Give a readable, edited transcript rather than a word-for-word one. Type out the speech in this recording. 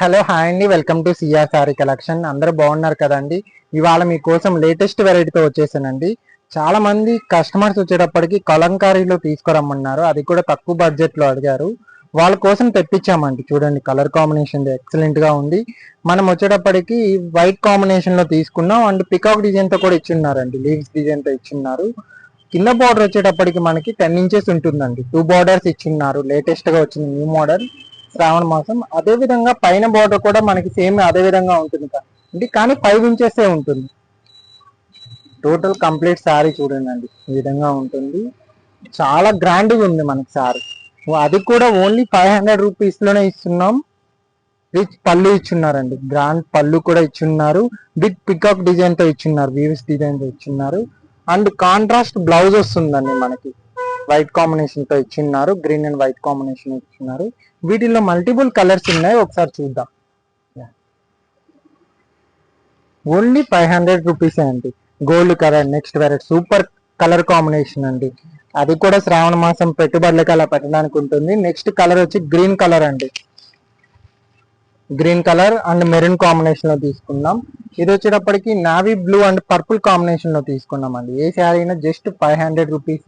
Hello hi అండి, welcome to CR sorry collection. అందరూ బాగున్నారు కదండి. ఇవాళ మీకోసం లేటెస్ట్ వెరైటీతో వచ్చేసానండి. చాలా మంది కస్టమర్స్ వచ్చేటప్పటికి కలంకారీలో తీసుకురమ్మన్నారు, అది కూడా తక్కువ బడ్జెట్ లో అడిగారు. వాళ్ళ కోసం తెప్పించామండి. చూడండి, కలర్ కాంబినేషన్ ఎక్సలెంట్ గా ఉంది. మనం వచ్చేటప్పటికి వైట్ కాంబినేషన్ లో తీసుకున్నాం అండ్ పికాక్ డిజైన్ తో కూడా ఇచ్చున్నారండి, లీవ్స్ డిజైన్ తో ఇచ్చున్నారు. కింద బార్డర్ వచ్చేటప్పటికి మనకి 10 ఇంచెస్ ఉంటుందండి. 2 బార్డర్స్ ఇచ్చున్నారు, లేటెస్ట్ గా వచ్చిన న్యూ మోడల్ శ్రావణ మాసం. అదే విధంగా పైన బార్డర్ కూడా మనకి సేమ్ అదే విధంగా ఉంటుంది అంటే, కానీ 5 ఇంచెస్ ఉంటుంది. టోటల్ కంప్లీట్ శారీ చూడండి ఈ విధంగా ఉంటుంది. చాలా గ్రాండ్ గా ఉంది మనకి శారీ. అది కూడా ఓన్లీ 500 రూపీస్ లోనే ఇస్తున్నాం. రిచ్ పళ్ళు ఇచ్చున్నారండి, గ్రాండ్ పళ్ళు కూడా ఇచ్చున్నారు. బిగ్ పికాక్ డిజైన్ తో ఇచ్చున్నారు, వీవ్స్ డిజైన్ తో ఇచ్చున్నారు. అండ్ కాంట్రాస్ట్ బ్లౌజ్ వస్తుందండి మనకి, వైట్ కాంబినేషన్ తో ఇచ్చిన్నారు. గ్రీన్ అండ్ వైట్ కాంబినేషన్ ఇచ్చిన్నారు. వీటిల్లో మల్టిపుల్ కలర్స్ ఉన్నాయి, ఒకసారి చూద్దాం. ఓన్లీ 500 రూపీస్ అండి. Gold colour next variety, super colour combination అండి. అది కూడా శ్రావణ మాసం పెట్టుబడులకి అలా పెట్టడానికి ఉంటుంది. నెక్స్ట్ కలర్ వచ్చి గ్రీన్ కలర్ అండి. Green colour and maroon combination లో తీసుకున్నాం. ఇది వచ్చేటప్పటికి navy blue and purple combination లో తీసుకున్నాం అండి. ఏ శారీ అయినా జస్ట్ 500 రూపీస్.